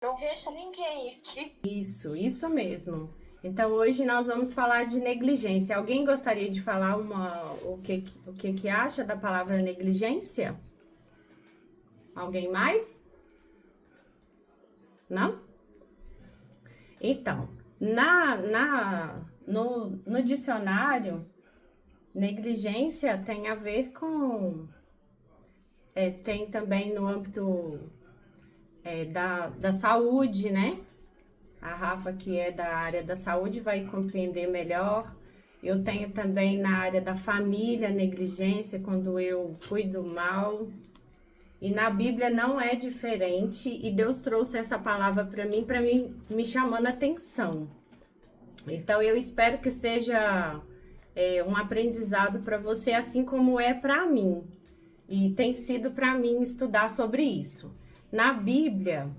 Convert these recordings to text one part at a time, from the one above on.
Não vejo ninguém aqui. Isso mesmo. Então hoje nós vamos falar de negligência. Alguém gostaria de falar o que acha da palavra negligência? Alguém mais? Não? Então, no dicionário, negligência tem a ver com. Tem também no âmbito da saúde, né? A Rafa, que é da área da saúde, vai compreender melhor. Eu tenho também na área da família negligência, quando eu cuido mal. E na Bíblia não é diferente, e Deus trouxe essa palavra para mim, me chamando a atenção. Então eu espero que seja um aprendizado para você, assim como é para mim. E tem sido para mim estudar sobre isso. Na Bíblia,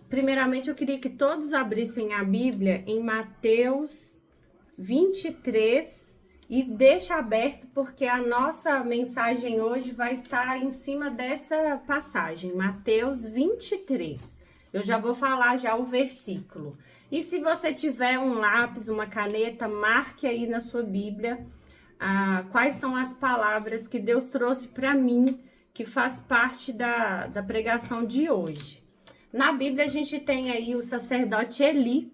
primeiramente eu queria que todos abrissem a Bíblia em Mateus 23 e deixa aberto porque a nossa mensagem hoje vai estar em cima dessa passagem, Mateus 23. Eu já vou falar já o versículo. E se você tiver um lápis, uma caneta, marque aí na sua Bíblia quais são as palavras que Deus trouxe para mim, que faz parte da pregação de hoje. Na Bíblia a gente tem aí o sacerdote Eli,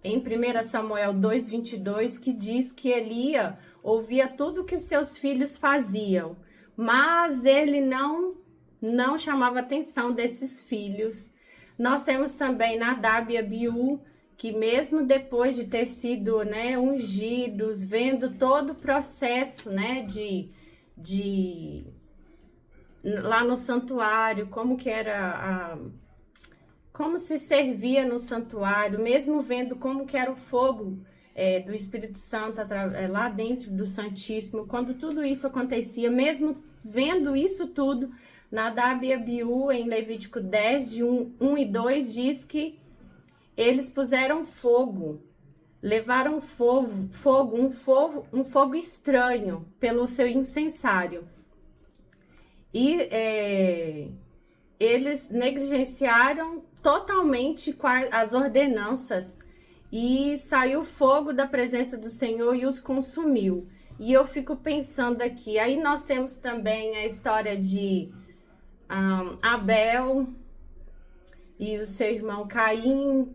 em 1 Samuel 2:22, que diz que Elia ouvia tudo que os seus filhos faziam, mas ele não chamava atenção desses filhos. Nós temos também Nadab e Abiú, que mesmo depois de ter sido, né, ungidos, vendo todo o processo, né, de lá no santuário, como que era como se servia no santuário, mesmo vendo como que era o fogo do Espírito Santo lá dentro do Santíssimo, quando tudo isso acontecia, mesmo vendo isso tudo, Nadab e Abiú, em Levítico 10, de 1 e 2, diz que eles puseram fogo, levaram um fogo estranho pelo seu incensário. E eles negligenciaram totalmente as ordenanças e saiu fogo da presença do Senhor e os consumiu. E eu fico pensando aqui, aí nós temos também a história de Abel e o seu irmão Caim.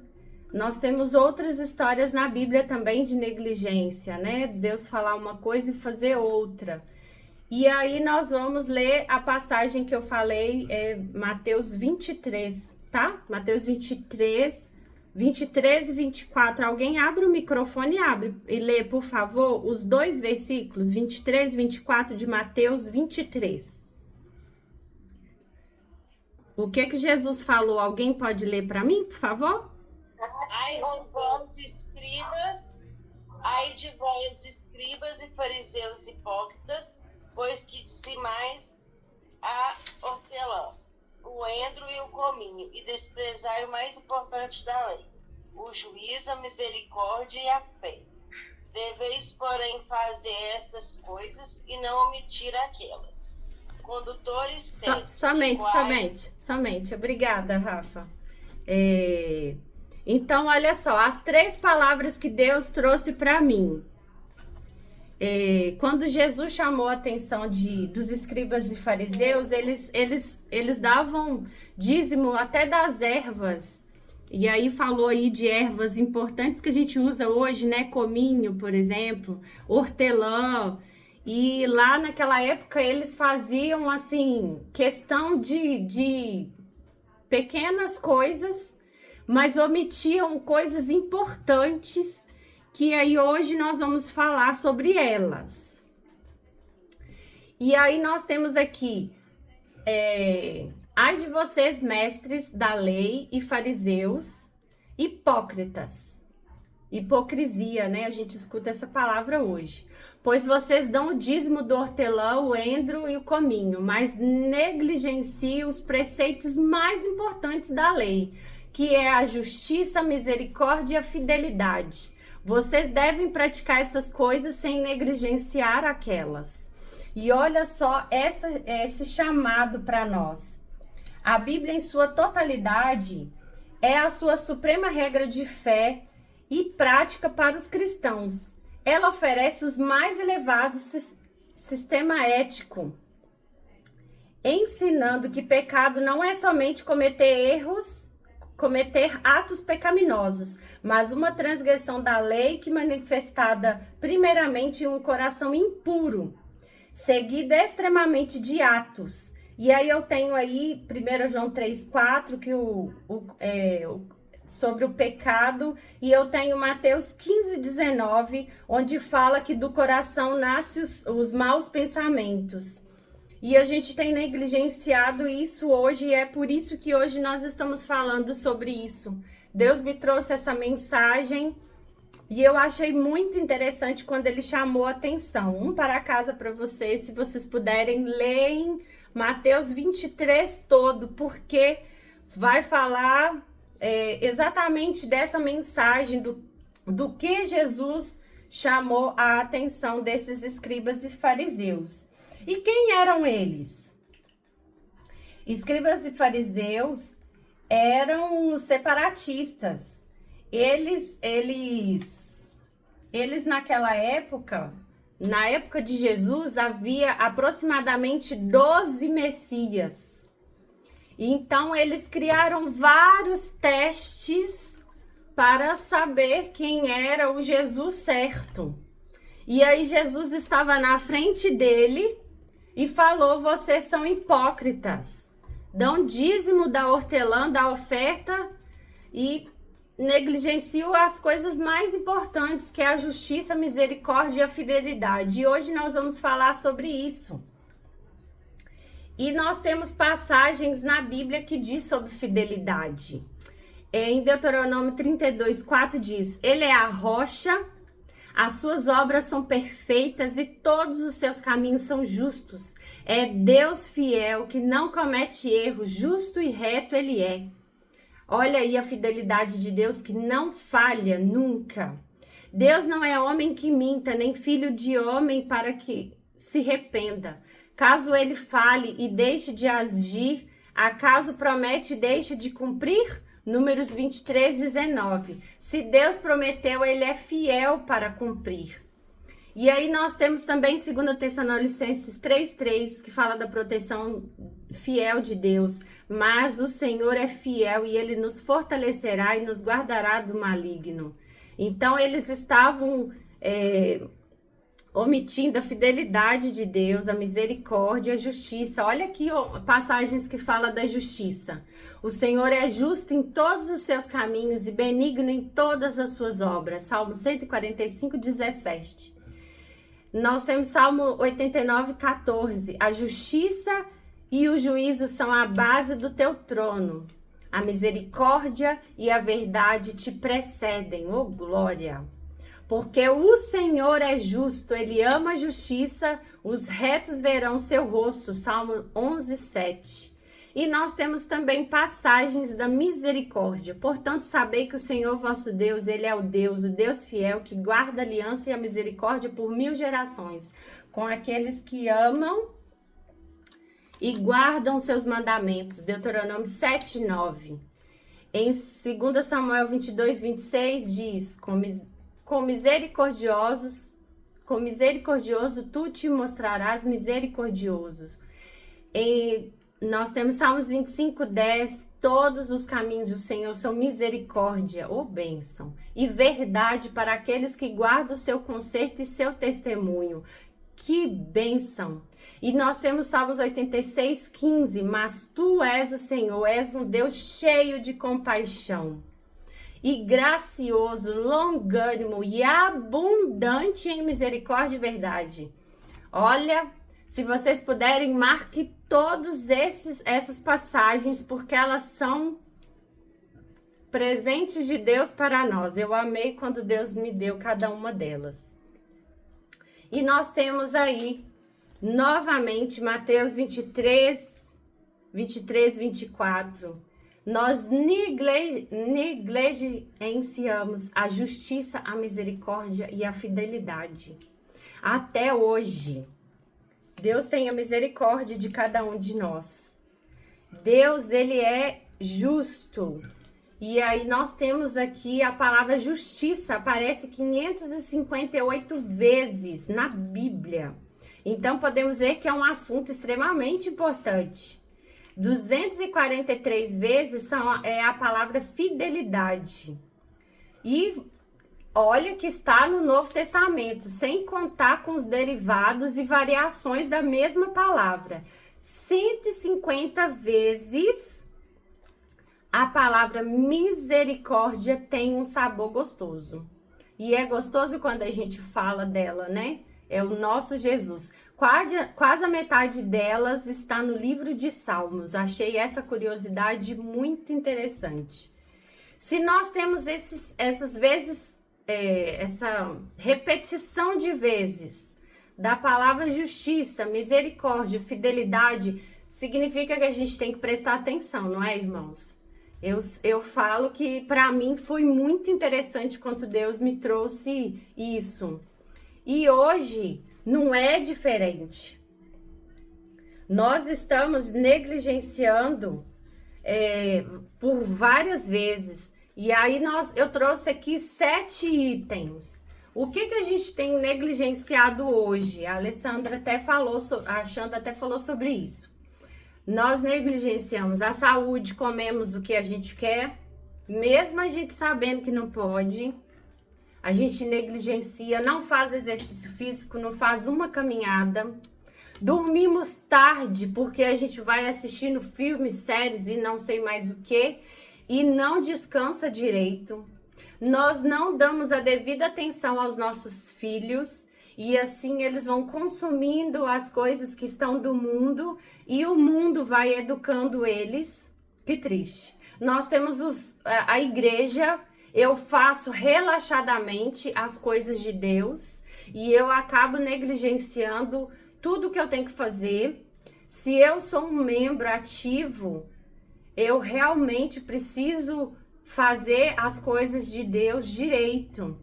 Nós temos outras histórias na Bíblia também de negligência, né? Deus falar uma coisa e fazer outra. E aí nós vamos ler a passagem que eu falei, Mateus 23, tá? Mateus 23 e 24. Alguém abre o microfone e lê, por favor, os dois versículos, 23 e 24 de Mateus 23. O que Jesus falou? Alguém pode ler para mim, por favor? Ai de vós, escribas e fariseus hipócritas, pois que dissimais a hortelã, o endro e o cominho, e desprezai o mais importante da lei, o juízo, a misericórdia e a fé. Deveis, porém, fazer essas coisas e não omitir aquelas. Condutores certos. Somente. Obrigada, Rafa. Então, olha só, as três palavras que Deus trouxe para mim. Quando Jesus chamou a atenção dos escribas e fariseus, eles davam dízimo até das ervas. E aí falou aí de ervas importantes que a gente usa hoje, né? Cominho, por exemplo, hortelã. E lá naquela época eles faziam, assim, questão de pequenas coisas, mas omitiam coisas importantes que aí hoje nós vamos falar sobre elas. E aí nós temos aqui, ai de vocês, mestres da lei e fariseus, hipócritas. Hipocrisia, né? A gente escuta essa palavra hoje. Pois vocês dão o dízimo do hortelã, o endro e o cominho, mas negligenciam os preceitos mais importantes da lei, que é a justiça, a misericórdia e a fidelidade. Vocês devem praticar essas coisas sem negligenciar aquelas. E olha só esse chamado para nós. A Bíblia, em sua totalidade, é a sua suprema regra de fé e prática para os cristãos. Ela oferece os mais elevados sistema ético, ensinando que pecado não é somente cometer atos pecaminosos, mas uma transgressão da lei que manifestada primeiramente em um coração impuro, seguida extremamente de atos. E aí eu tenho aí 1 João 3,4, que sobre o pecado, e eu tenho Mateus 15,19, onde fala que do coração nascem os maus pensamentos. E a gente tem negligenciado isso hoje, e é por isso que hoje nós estamos falando sobre isso. Deus me trouxe essa mensagem e eu achei muito interessante quando ele chamou a atenção. Para casa para vocês, se vocês puderem, leem Mateus 23 todo, porque vai falar exatamente dessa mensagem, do que Jesus chamou a atenção desses escribas e fariseus. E quem eram eles? Escribas e fariseus eram separatistas. Eles naquela época, na época de Jesus, havia aproximadamente 12 messias. Então, eles criaram vários testes para saber quem era o Jesus certo. E aí, Jesus estava na frente dele e falou: vocês são hipócritas, dão dízimo da hortelã, da oferta, e negligenciam as coisas mais importantes, que é a justiça, a misericórdia e a fidelidade. E hoje nós vamos falar sobre isso. E nós temos passagens na Bíblia que diz sobre fidelidade. Em Deuteronômio 32:4 diz: ele é a rocha, as suas obras são perfeitas e todos os seus caminhos são justos. É Deus fiel, que não comete erro, justo e reto ele é. Olha aí a fidelidade de Deus, que não falha nunca. Deus não é homem que minta, nem filho de homem para que se arrependa. Caso ele fale e deixe de agir, acaso promete e deixe de cumprir? Números 23:19. Se Deus prometeu, ele é fiel para cumprir. E aí nós temos também 2 Tessalonicenses 3:3, que fala da proteção fiel de Deus. Mas o Senhor é fiel e ele nos fortalecerá e nos guardará do maligno. Então eles estavam omitindo a fidelidade de Deus, a misericórdia e a justiça. Olha aqui passagens que falam da justiça. O Senhor é justo em todos os seus caminhos e benigno em todas as suas obras. Salmo 145:17. Nós temos Salmo 89:14. A justiça e o juízo são a base do teu trono. A misericórdia e a verdade te precedem. Oh, glória! Porque o Senhor é justo, ele ama a justiça, os retos verão seu rosto. Salmo 11:7. E nós temos também passagens da misericórdia. Portanto, sabei que o Senhor vosso Deus, ele é o Deus fiel, que guarda a aliança e a misericórdia por 1000 gerações, com aqueles que amam e guardam seus mandamentos. Deuteronômio 7:9. Em 2 Samuel 22:26 diz: com misericordioso tu te mostrarás misericordioso. E nós temos Salmos 25:10. Todos os caminhos do Senhor são misericórdia, ou bênção, e verdade para aqueles que guardam o seu conserto e seu testemunho. Que bênção! E nós temos Salmos 86:15. Mas tu és o Senhor, és um Deus cheio de compaixão e gracioso, longânimo e abundante em misericórdia e verdade. Olha, se vocês puderem, marque todas essas passagens, porque elas são presentes de Deus para nós. Eu amei quando Deus me deu cada uma delas. E nós temos aí, novamente, Mateus 23:24. Nós negligenciamos a justiça, a misericórdia e a fidelidade. Até hoje, Deus tem a misericórdia de cada um de nós. Deus, ele é justo. E aí nós temos aqui a palavra justiça, aparece 558 vezes na Bíblia. Então podemos ver que é um assunto extremamente importante. 243 vezes é a palavra fidelidade. E olha que está no Novo Testamento, sem contar com os derivados e variações da mesma palavra. 150 vezes a palavra misericórdia tem um sabor gostoso. E é gostoso quando a gente fala dela, né? É o nosso Jesus. Quase a metade delas está no livro de Salmos. Achei essa curiosidade muito interessante. Se nós temos essas vezes, essa repetição de vezes da palavra justiça, misericórdia, fidelidade, significa que a gente tem que prestar atenção, não é, irmãos? Eu falo que para mim foi muito interessante quando Deus me trouxe isso. E hoje não é diferente. Nós estamos negligenciando por várias vezes. E aí eu trouxe aqui 7 itens. O que a gente tem negligenciado hoje? A Alessandra até falou, a Xanda até falou sobre isso. Nós negligenciamos a saúde, comemos o que a gente quer, mesmo a gente sabendo que não pode. A gente negligencia, não faz exercício físico, não faz uma caminhada. Dormimos tarde porque a gente vai assistindo filmes, séries e não sei mais o que, e não descansa direito. Nós não damos a devida atenção aos nossos filhos e assim eles vão consumindo as coisas que estão do mundo e o mundo vai educando eles. Que triste. Nós temos a igreja, eu faço relaxadamente as coisas de Deus e eu acabo negligenciando tudo que eu tenho que fazer. Se eu sou um membro ativo, eu realmente preciso fazer as coisas de Deus direito.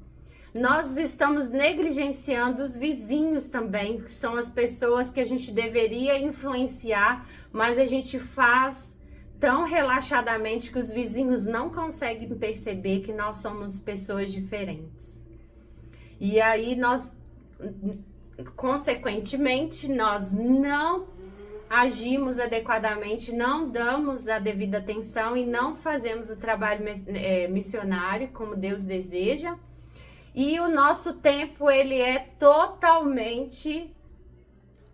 Nós estamos negligenciando os vizinhos também, que são as pessoas que a gente deveria influenciar, mas a gente faz tão relaxadamente que os vizinhos não conseguem perceber que nós somos pessoas diferentes. E aí nós, consequentemente, nós não agimos adequadamente, não damos a devida atenção e não fazemos o trabalho missionário como Deus deseja. E o nosso tempo, ele é totalmente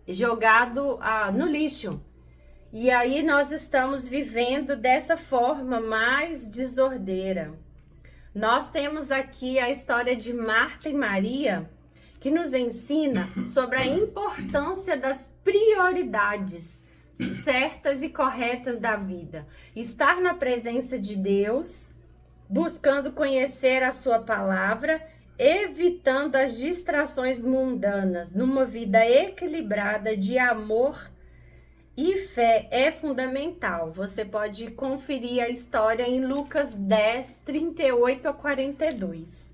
jogado no lixo. E aí nós estamos vivendo dessa forma mais desordeira. Nós temos aqui a história de Marta e Maria, que nos ensina sobre a importância das prioridades certas e corretas da vida. Estar na presença de Deus, buscando conhecer a sua palavra, evitando as distrações mundanas, numa vida equilibrada de amor e fé é fundamental. Você pode conferir a história em Lucas 10, 38 a 42.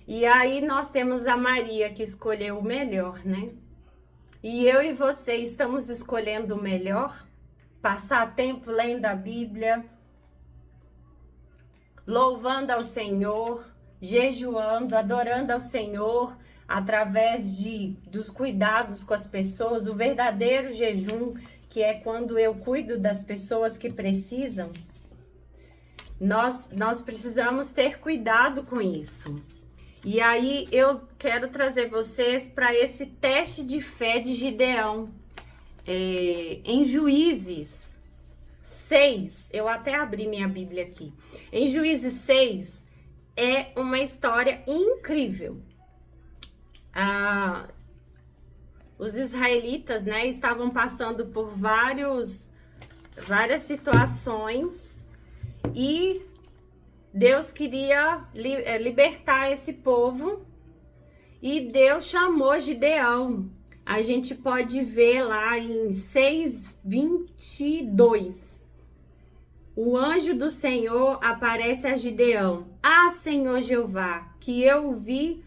E aí nós temos a Maria que escolheu o melhor, né? E eu e você estamos escolhendo o melhor? Passar tempo lendo a Bíblia, louvando ao Senhor, jejuando, adorando ao Senhor, através dos cuidados com as pessoas, o verdadeiro jejum, que é quando eu cuido das pessoas que precisam. Nós precisamos ter cuidado com isso. E aí eu quero trazer vocês para esse teste de fé de Gideão. Em Juízes 6, eu até abri minha Bíblia aqui. Em Juízes 6 é uma história incrível. Os israelitas, né, estavam passando por várias situações e Deus queria libertar esse povo e Deus chamou Gideão. A gente pode ver lá em 6:22. O anjo do Senhor aparece a Gideão. Ah, Senhor Jeová, que eu vi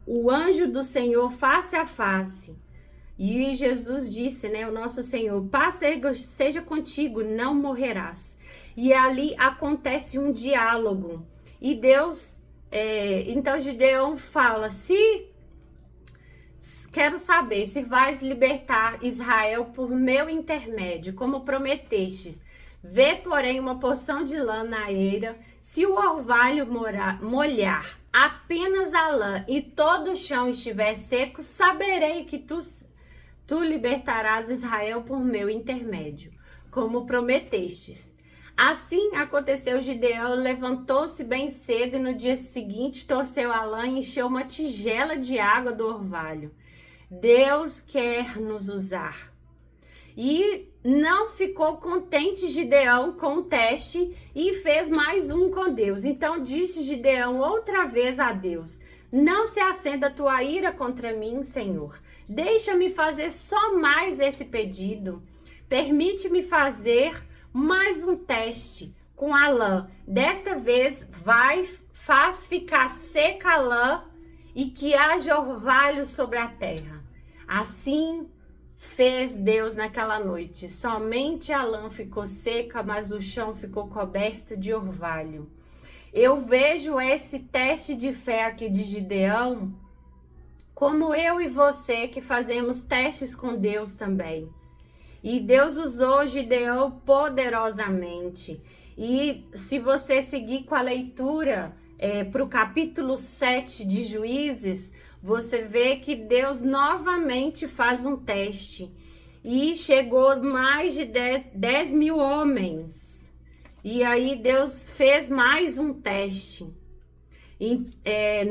o anjo do Senhor face a face. E Jesus disse, né, o nosso Senhor, paz seja contigo, não morrerás. E ali acontece um diálogo. E Deus, então Gideão fala, quero saber se vais libertar Israel por meu intermédio, como prometestes. Vê, porém, uma porção de lã na eira. Se o orvalho molhar apenas a lã e todo o chão estiver seco, saberei que tu libertarás Israel por meu intermédio, como prometestes. Assim aconteceu, Gideão levantou-se bem cedo e no dia seguinte torceu a lã e encheu uma tigela de água do orvalho. Deus quer nos usar. E não ficou contente Gideão com o teste e fez mais um com Deus. Então disse Gideão outra vez a Deus, não se acenda a tua ira contra mim, Senhor. Deixa-me fazer só mais esse pedido. Permite-me fazer mais um teste com a lã. Desta vez faz ficar seca a lã e que haja orvalho sobre a terra. Assim fez Deus naquela noite. Somente a lã ficou seca, mas o chão ficou coberto de orvalho. Eu vejo esse teste de fé aqui de Gideão como eu e você que fazemos testes com Deus também. E Deus usou Gideão poderosamente. E se você seguir com a leitura para o capítulo 7 de Juízes, você vê que Deus novamente faz um teste. E chegou mais de 10 mil homens. E aí Deus fez mais um teste.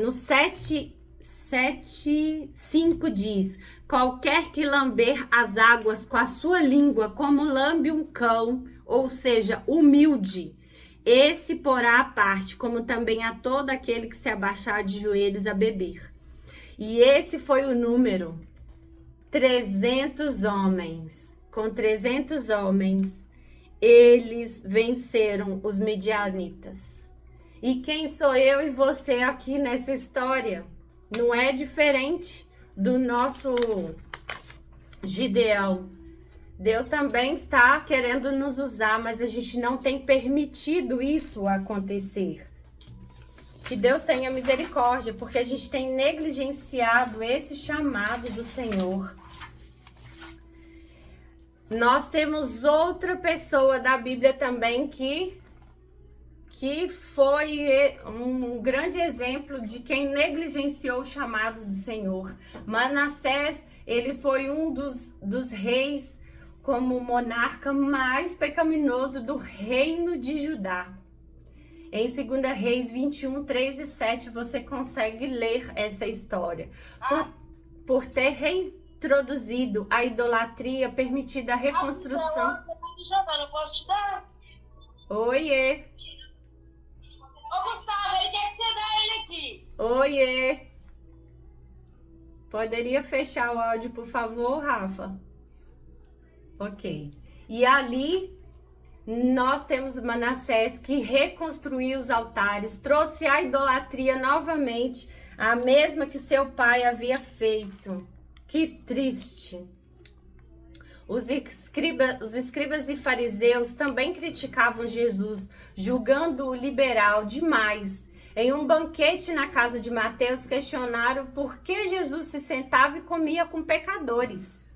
No 7:5 diz, qualquer que lamber as águas com a sua língua, como lambe um cão, ou seja, humilde, esse porá à parte, como também a todo aquele que se abaixar de joelhos a beber. E esse foi o número, 300 homens. Com 300 homens, eles venceram os midianitas. E quem sou eu e você aqui nessa história? Não é diferente do nosso Gideão. Deus também está querendo nos usar, mas a gente não tem permitido isso acontecer. Que Deus tenha misericórdia, porque a gente tem negligenciado esse chamado do Senhor. Nós temos outra pessoa da Bíblia também que foi um grande exemplo de quem negligenciou o chamado do Senhor. Manassés, ele foi um dos reis como monarca mais pecaminoso do reino de Judá. Em 2 Reis 21, 3 e 7, você consegue ler essa história. Por ter reintroduzido a idolatria, permitida a reconstrução... Você tá me jogando, eu posso te dar? Oiê! Ô, Gustavo, ele quer que você dá ele aqui. Oiê! Poderia fechar o áudio, por favor, Rafa? Ok. E ali... nós temos Manassés que reconstruiu os altares, trouxe a idolatria novamente, a mesma que seu pai havia feito. Que triste. Os escribas e fariseus também criticavam Jesus, julgando-o liberal demais. Em um banquete na casa de Mateus, questionaram por que Jesus se sentava e comia com pecadores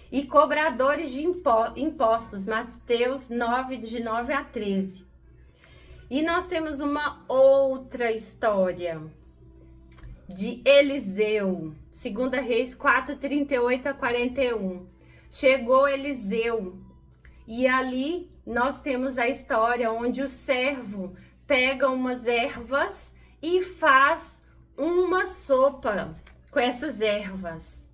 e cobradores de impostos, Mateus 9, de 9 a 13. E nós temos uma outra história de Eliseu, 2 Reis 4, 38 a 41. Chegou Eliseu, e ali nós temos a história onde o servo pega umas ervas e faz uma sopa com essas ervas.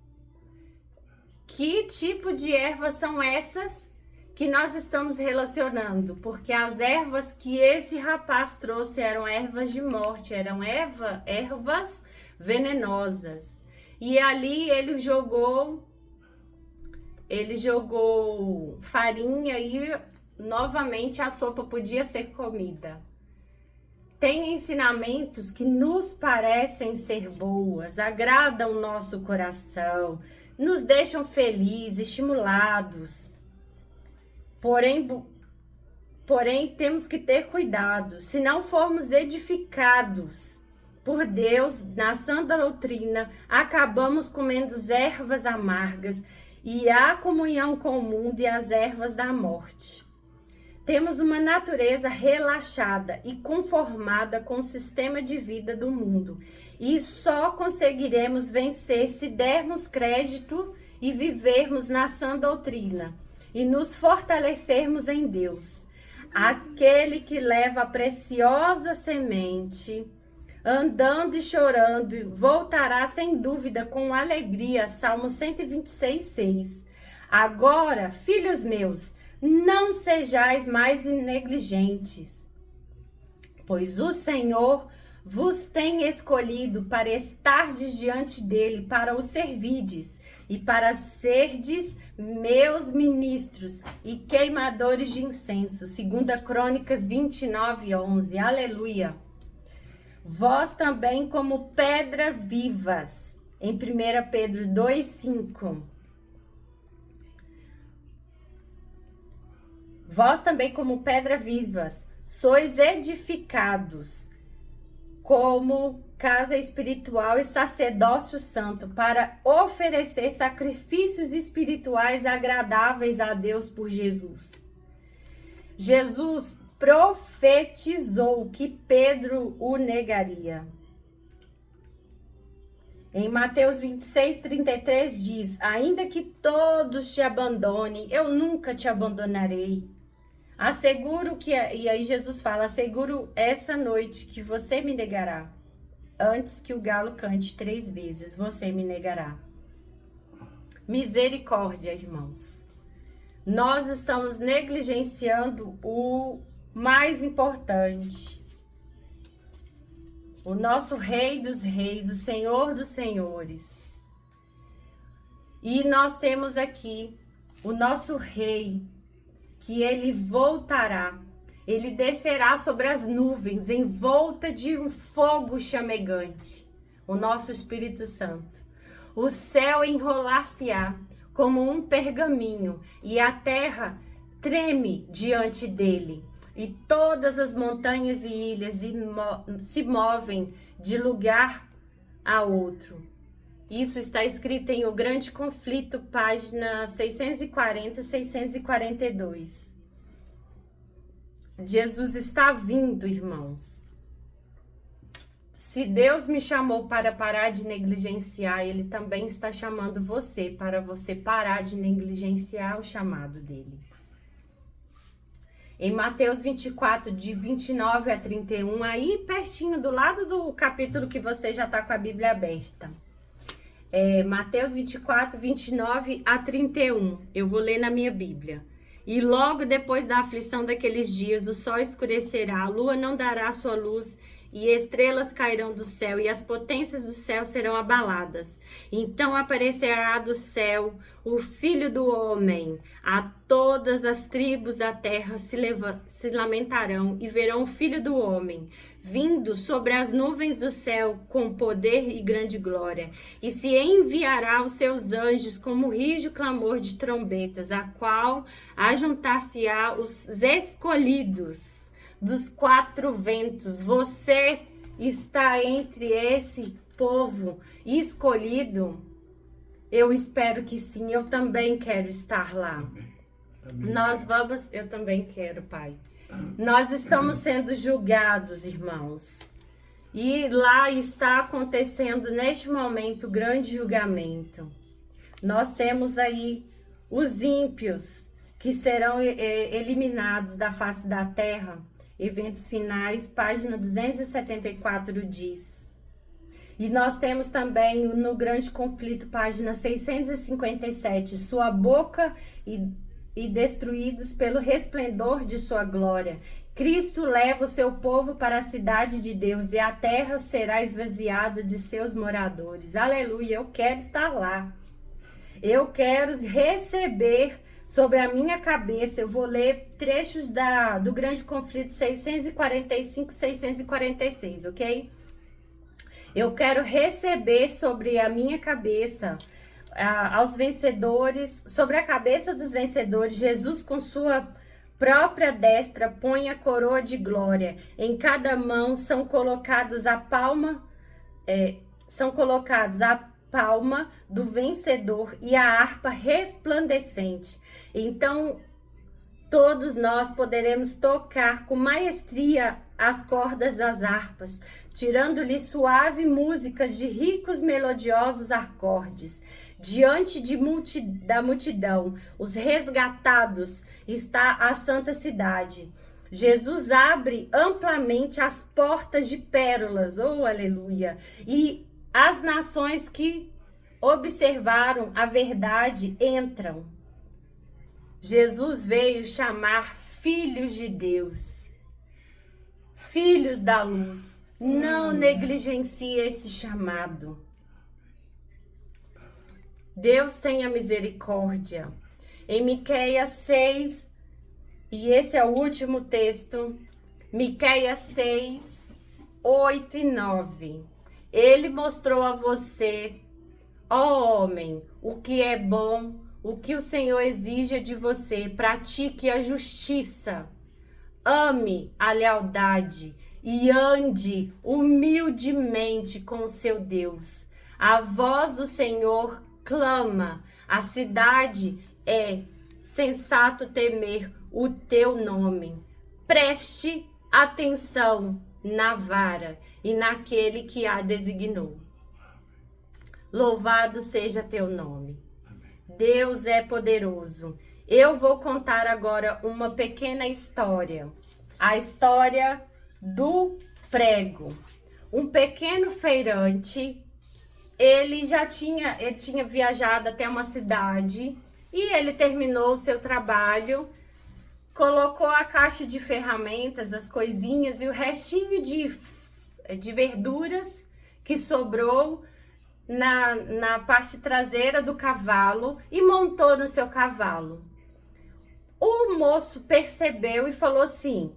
Que tipo de ervas são essas que nós estamos relacionando? Porque as ervas que esse rapaz trouxe eram ervas de morte, eram ervas venenosas. E ali ele jogou farinha e novamente a sopa podia ser comida. Tem ensinamentos que nos parecem ser boas, agradam o nosso coração, nos deixam felizes, estimulados. Porém, temos que ter cuidado. Se não formos edificados por Deus na sã doutrina, acabamos comendo ervas amargas e a comunhão com o mundo e as ervas da morte. Temos uma natureza relaxada e conformada com o sistema de vida do mundo. E só conseguiremos vencer se dermos crédito e vivermos na sã doutrina e nos fortalecermos em Deus. Aquele que leva a preciosa semente, andando e chorando, voltará sem dúvida com alegria. Salmo 126:6. Agora, filhos meus, não sejais mais negligentes, pois o Senhor vos tem escolhido para estardes diante dele, para o servirdes e para serdes meus ministros e queimadores de incenso. 2 Crônicas 29:11. Aleluia. Vós também como pedra vivas, em 1 Pedro 2:5. Vós também como pedra vivas, sois edificados como casa espiritual e sacerdócio santo, para oferecer sacrifícios espirituais agradáveis a Deus por Jesus. Jesus profetizou que Pedro o negaria. Em Mateus 26:33 diz: ainda que todos te abandonem, eu nunca te abandonarei. Asseguro que, e aí Jesus fala, asseguro essa noite que você me negará. Antes que o galo cante 3 vezes, você me negará. Misericórdia, irmãos. Nós estamos negligenciando o mais importante. O nosso Rei dos Reis, o Senhor dos Senhores. E nós temos aqui o nosso Rei, que ele voltará, ele descerá sobre as nuvens, envolta de um fogo chamegante, o nosso Espírito Santo. O céu enrolar-se-á como um pergaminho, e a terra treme diante dele, e todas as montanhas e ilhas se movem de lugar a outro. Isso está escrito em O Grande Conflito, página 640 e 642. Jesus está vindo, irmãos. Se Deus me chamou para parar de negligenciar, Ele também está chamando você para você parar de negligenciar o chamado dele. Em Mateus 24, de 29 a 31, aí pertinho do lado do capítulo que você já está com a Bíblia aberta. Mateus 24, 29 a 31. Eu vou ler na minha Bíblia. E logo depois da aflição daqueles dias, o sol escurecerá, a lua não dará sua luz, e estrelas cairão do céu, e as potências do céu serão abaladas. Então aparecerá do céu o Filho do Homem. A todas as tribos da terra se lamentarão e verão o Filho do Homem vindo sobre as nuvens do céu com poder e grande glória. E se enviará os seus anjos como rijo clamor de trombetas, a qual ajuntar-se-á os escolhidos dos 4 ventos. Você está entre esse povo escolhido? Eu espero que sim, eu também quero estar lá. Amém. Eu também quero, Pai. Nós estamos sendo julgados, irmãos. E lá está acontecendo neste momento o grande julgamento. Nós temos aí os ímpios que serão eliminados da face da terra. Eventos finais, página 274 diz. E nós temos também no Grande Conflito, página 657, sua boca e destruídos pelo resplendor de sua glória. Cristo leva o seu povo para a cidade de Deus e a terra será esvaziada de seus moradores. Aleluia, eu quero estar lá. Eu quero receber sobre a minha cabeça. Eu vou ler trechos do Grande Conflito 645 e 646, ok? Eu quero receber sobre a minha cabeça aos vencedores, sobre a cabeça dos vencedores, Jesus com sua própria destra põe a coroa de glória. Em cada mão são colocados a palma do vencedor e a harpa resplandecente. Então, todos nós poderemos tocar com maestria as cordas das harpas, tirando-lhe suave músicas de ricos melodiosos acordes. Diante da multidão, os resgatados, está a santa cidade. Jesus abre amplamente as portas de pérolas, oh aleluia, e as nações que observaram a verdade entram. Jesus veio chamar filhos de Deus, filhos da luz. Não negligencie esse chamado. Deus tenha misericórdia. Em Miqueias 6, e esse é o último texto, Miqueias 6, 8 e 9. Ele mostrou a você, ó homem, o que é bom, o que o Senhor exige de você. Pratique a justiça, ame a lealdade e ande humildemente com o seu Deus. A voz do Senhor clama, a cidade é sensato temer o teu nome. Preste atenção na vara e naquele que a designou. Louvado seja teu nome. Deus é poderoso. Eu vou contar agora uma pequena história. A história do prego. Um pequeno feirante, ele tinha viajado até uma cidade e ele terminou o seu trabalho, colocou a caixa de ferramentas, as coisinhas e o restinho de verduras que sobrou na parte traseira do cavalo e montou no seu cavalo. O moço percebeu e falou assim: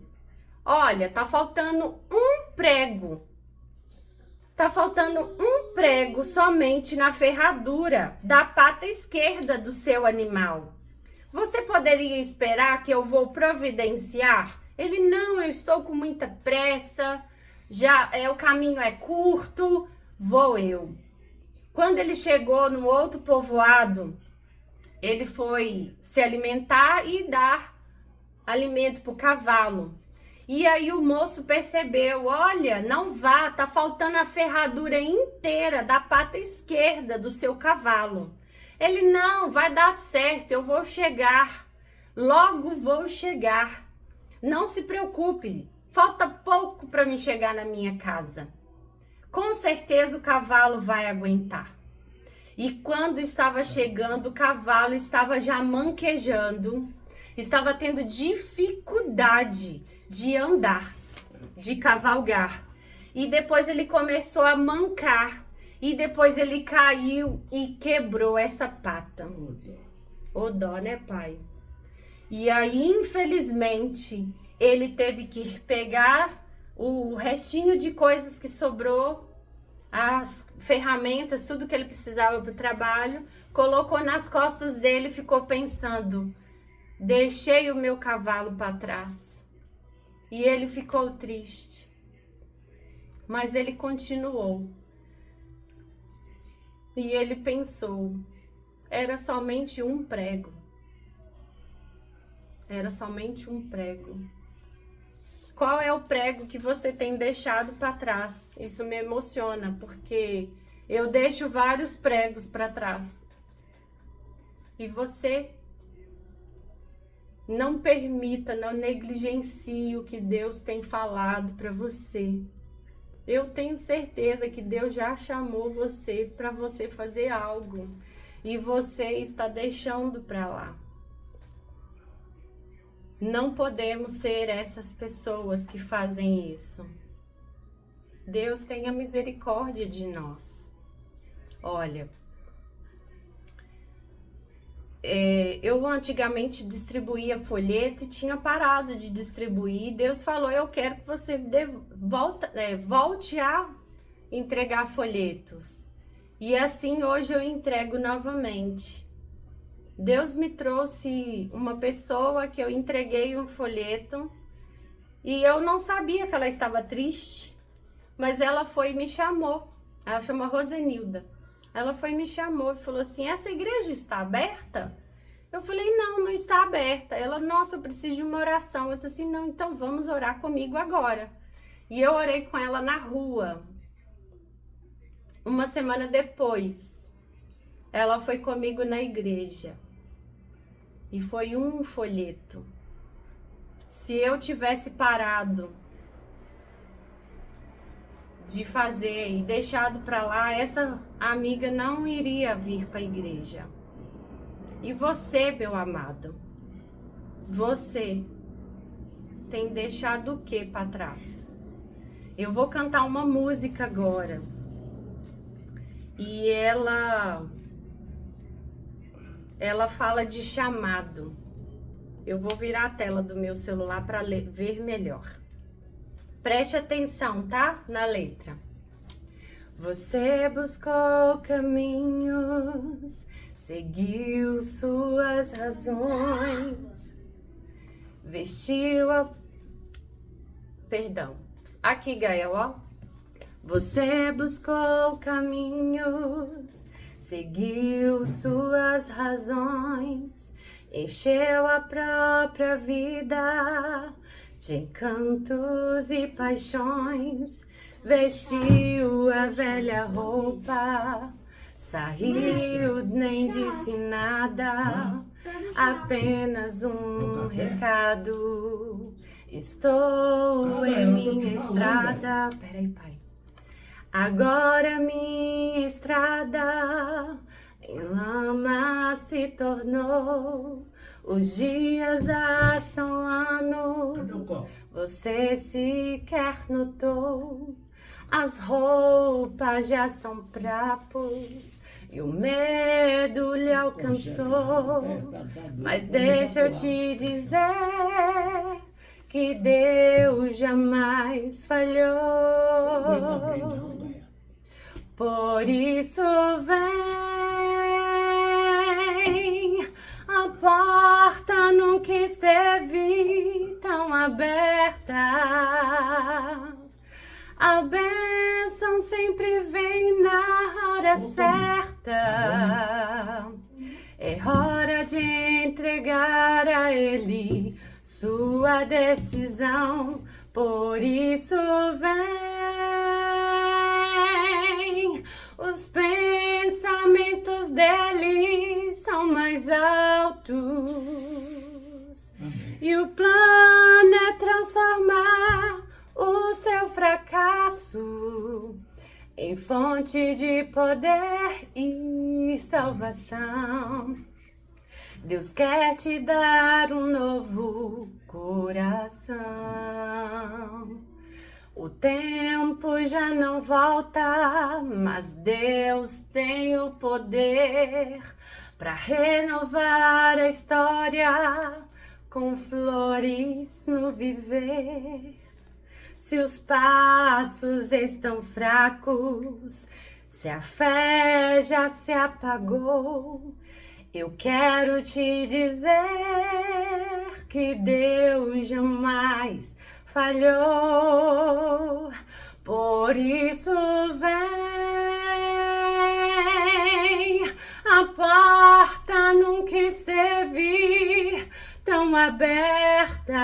olha, tá faltando um prego. Tá faltando um prego somente na ferradura da pata esquerda do seu animal. Você poderia esperar que eu vou providenciar? Ele: não, eu estou com muita pressa, o caminho é curto, vou eu. Quando ele chegou no outro povoado, ele foi se alimentar e dar alimento para o cavalo. E aí o moço percebeu: olha, não vá, tá faltando a ferradura inteira da pata esquerda do seu cavalo. Ele: não, vai dar certo, eu vou chegar, logo vou chegar. Não se preocupe, falta pouco para me chegar na minha casa. Com certeza o cavalo vai aguentar. E quando estava chegando, o cavalo estava já manquejando, estava tendo dificuldade de andar, de cavalgar. E depois ele começou a mancar. E depois ele caiu e quebrou essa pata. Ô dó, né, pai? E aí, infelizmente, ele teve que pegar o restinho de coisas que sobrou, as ferramentas, tudo que ele precisava para o trabalho, colocou nas costas dele e ficou pensando: deixei o meu cavalo para trás. E ele ficou triste, mas ele continuou. E ele pensou: era somente um prego. Era somente um prego. Qual é o prego que você tem deixado para trás? Isso me emociona, porque eu deixo vários pregos para trás. E você? Não permita, não negligencie o que Deus tem falado para você. Eu tenho certeza que Deus já chamou você para você fazer algo e você está deixando para lá. Não podemos ser essas pessoas que fazem isso. Deus tenha misericórdia de nós. Olha, eu antigamente distribuía folheto e tinha parado de distribuir. Deus falou: eu quero que você volte a entregar folhetos. E assim hoje eu entrego novamente. Deus me trouxe uma pessoa que eu entreguei um folheto e eu não sabia que ela estava triste, mas ela foi e me chamou. Ela chama Rosenilda. Ela foi e me chamou e falou assim: essa igreja está aberta? Eu falei: não, não está aberta. Ela: nossa, eu preciso de uma oração. Eu tô assim: não, então vamos orar comigo agora. E eu orei com ela na rua. Uma semana depois, ela foi comigo na igreja. E foi um folheto. Se eu tivesse parado de fazer e deixado para lá, essa amiga não iria vir para a igreja. E você, meu amado, você tem deixado o que para trás? Eu vou cantar uma música agora. E ela fala de chamado. Eu vou virar a tela do meu celular para ver melhor. Preste atenção, tá? Na letra. Você buscou caminhos, seguiu suas razões, vestiu a... Perdão. Aqui, Gael, ó. Você buscou caminhos, seguiu suas razões, encheu a própria vida de encantos e paixões, vestiu a velha roupa, saiu, nem disse nada, apenas um recado. Estou em minha estrada. Peraí, pai. Agora minha estrada em lama se tornou. Os dias já são anos, você sequer notou. As roupas já são trapos e o medo lhe alcançou. Mas deixa eu te dizer que Deus jamais falhou. Por isso vem, a porta nunca esteve tão aberta. A bênção sempre vem na hora certa. É hora de entregar a Ele sua decisão. Por isso vem, os pensamentos dele são mais altos. E o plano é transformar o seu fracasso em fonte de poder e salvação. Deus quer te dar um novo coração. O tempo já não volta, mas Deus tem o poder para renovar a história com flores no viver. Se os passos estão fracos, se a fé já se apagou, eu quero te dizer que Deus jamais falhou. Por isso vem, a porta nunca esteve tão aberta.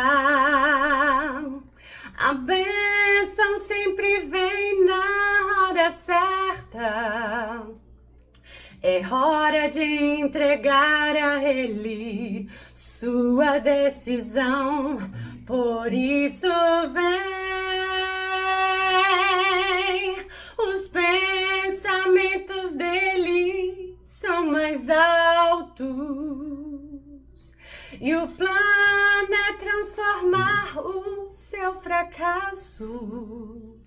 A bênção sempre vem na hora certa. É hora de entregar a Ele sua decisão. Por isso vem, os pensamentos dele são mais altos. E o plano é transformar o seu fracasso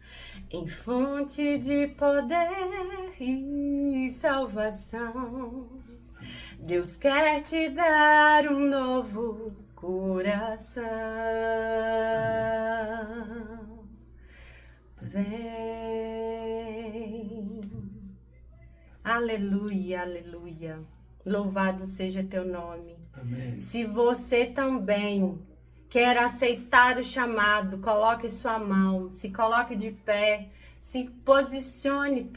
em fonte de poder e salvação. Deus quer te dar um novo coração. Vem, Aleluia, aleluia. Louvado seja teu nome. Amém. Se você também quer aceitar o chamado, coloque sua mão, se coloque de pé, se posicione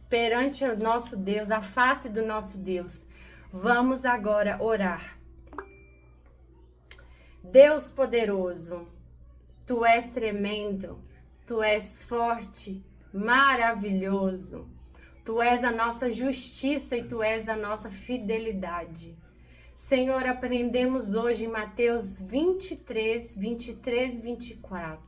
perante o nosso Deus, a face do nosso Deus. Vamos agora orar. Deus poderoso, tu és tremendo, tu és forte, maravilhoso. Tu és a nossa justiça e tu és a nossa fidelidade. Senhor, aprendemos hoje em Mateus 23, 24,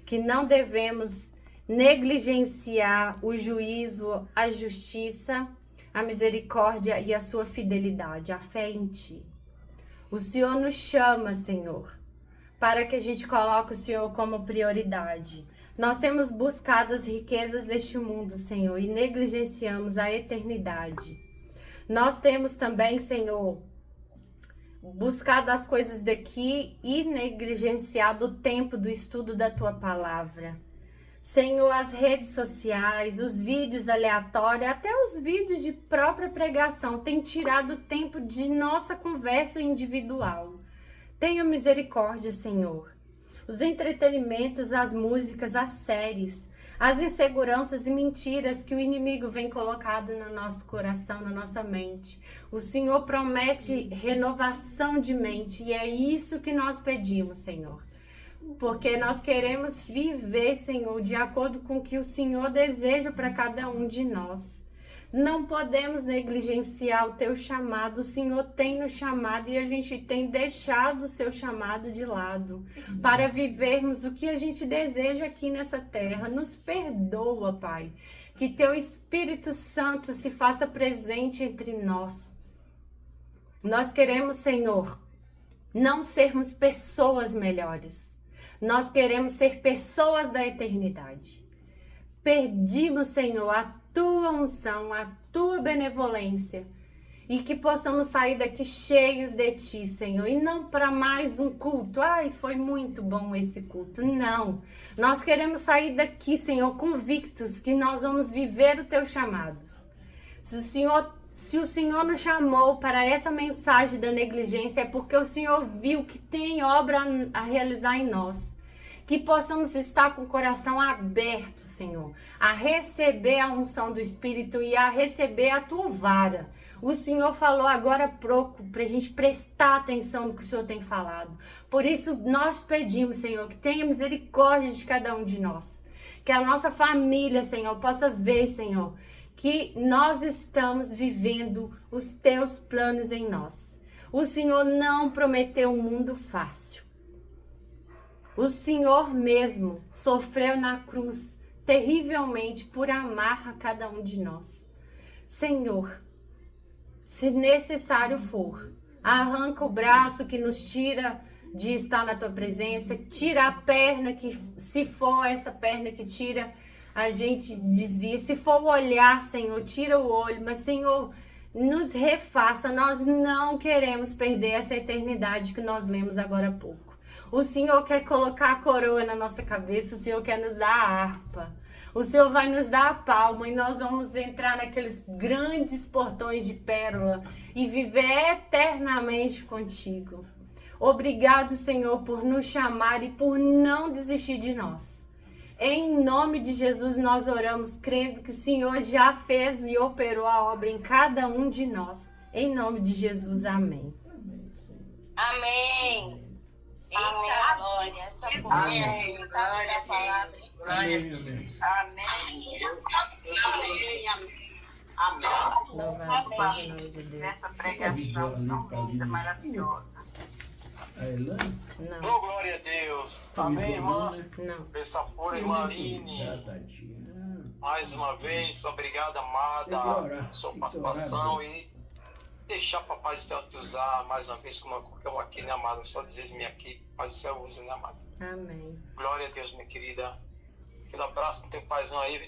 que não devemos negligenciar o juízo, a justiça, a misericórdia e a sua fidelidade, a fé em Ti. O Senhor nos chama, Senhor, para que a gente coloque o Senhor como prioridade. Nós temos buscado as riquezas deste mundo, Senhor, e negligenciamos a eternidade. Nós temos também, Senhor, buscado as coisas daqui e negligenciado o tempo do estudo da Tua Palavra. Senhor, as redes sociais, os vídeos aleatórios, até os vídeos de própria pregação têm tirado o tempo de nossa conversa individual. Tenha misericórdia, Senhor. Os entretenimentos, as músicas, as séries, as inseguranças e mentiras que o inimigo vem colocado no nosso coração, na nossa mente. O Senhor promete renovação de mente e é isso que nós pedimos, Senhor. Porque nós queremos viver, Senhor, de acordo com o que o Senhor deseja para cada um de nós. Não podemos negligenciar o teu chamado. O Senhor tem nos chamado e a gente tem deixado o seu chamado de lado para vivermos o que a gente deseja aqui nessa terra. Nos perdoa, Pai. Que teu Espírito Santo se faça presente entre nós. Nós queremos, Senhor, não sermos pessoas melhores. Nós queremos ser pessoas da eternidade. Pedimos, Senhor, a tua unção, a tua benevolência e que possamos sair daqui cheios de ti, Senhor, e não para mais um culto. Ai, foi muito bom esse culto. Não, nós queremos sair daqui, Senhor, convictos que nós vamos viver o teu chamado. Se o Senhor nos chamou para essa mensagem da negligência, é porque o Senhor viu que tem obra a realizar em nós. Que possamos estar com o coração aberto, Senhor, a receber a unção do Espírito e a receber a tua vara. O Senhor falou agora há pouco para a gente prestar atenção no que o Senhor tem falado. Por isso, nós pedimos, Senhor, que tenha misericórdia de cada um de nós. Que a nossa família, Senhor, possa ver, Senhor, que nós estamos vivendo os teus planos em nós. O Senhor não prometeu um mundo fácil. O Senhor mesmo sofreu na cruz terrivelmente por amar a cada um de nós. Senhor, se necessário for, arranca o braço que nos tira de estar na tua presença, tira a perna que, se for essa perna que tira, a gente desvia. Se for o olhar, Senhor, tira o olho, mas, Senhor, nos refaça. Nós não queremos perder essa eternidade que nós lemos agora há pouco. O Senhor quer colocar a coroa na nossa cabeça, o Senhor quer nos dar a harpa. O Senhor vai nos dar a palma e nós vamos entrar naqueles grandes portões de pérola e viver eternamente contigo. Obrigado, Senhor, por nos chamar e por não desistir de nós. Em nome de Jesus nós oramos, crendo que o Senhor já fez e operou a obra em cada um de nós. Em nome de Jesus, amém. Amém. Eita, glória, essa Amém. glória, a palavra. Amém, amém. Amém. Amém. Louvado seja o nome de Deus. Nessa pregação tão linda, maravilhosa. A Elane? Não, Oh, glória a Deus. Tá Amém, me irmã? dando, não. Pensa pura, irmã Aline. Mais uma vez, obrigado, amada, Tem que orar, sua tem que participação orar, e deixar o Papai do Céu te usar mais uma vez como qualquer um aqui, né, amada? Só dizer-me aqui, Papai do Céu usa, né, amada? Amém. Glória a Deus, minha querida. Aquele abraço no teu paizão aí,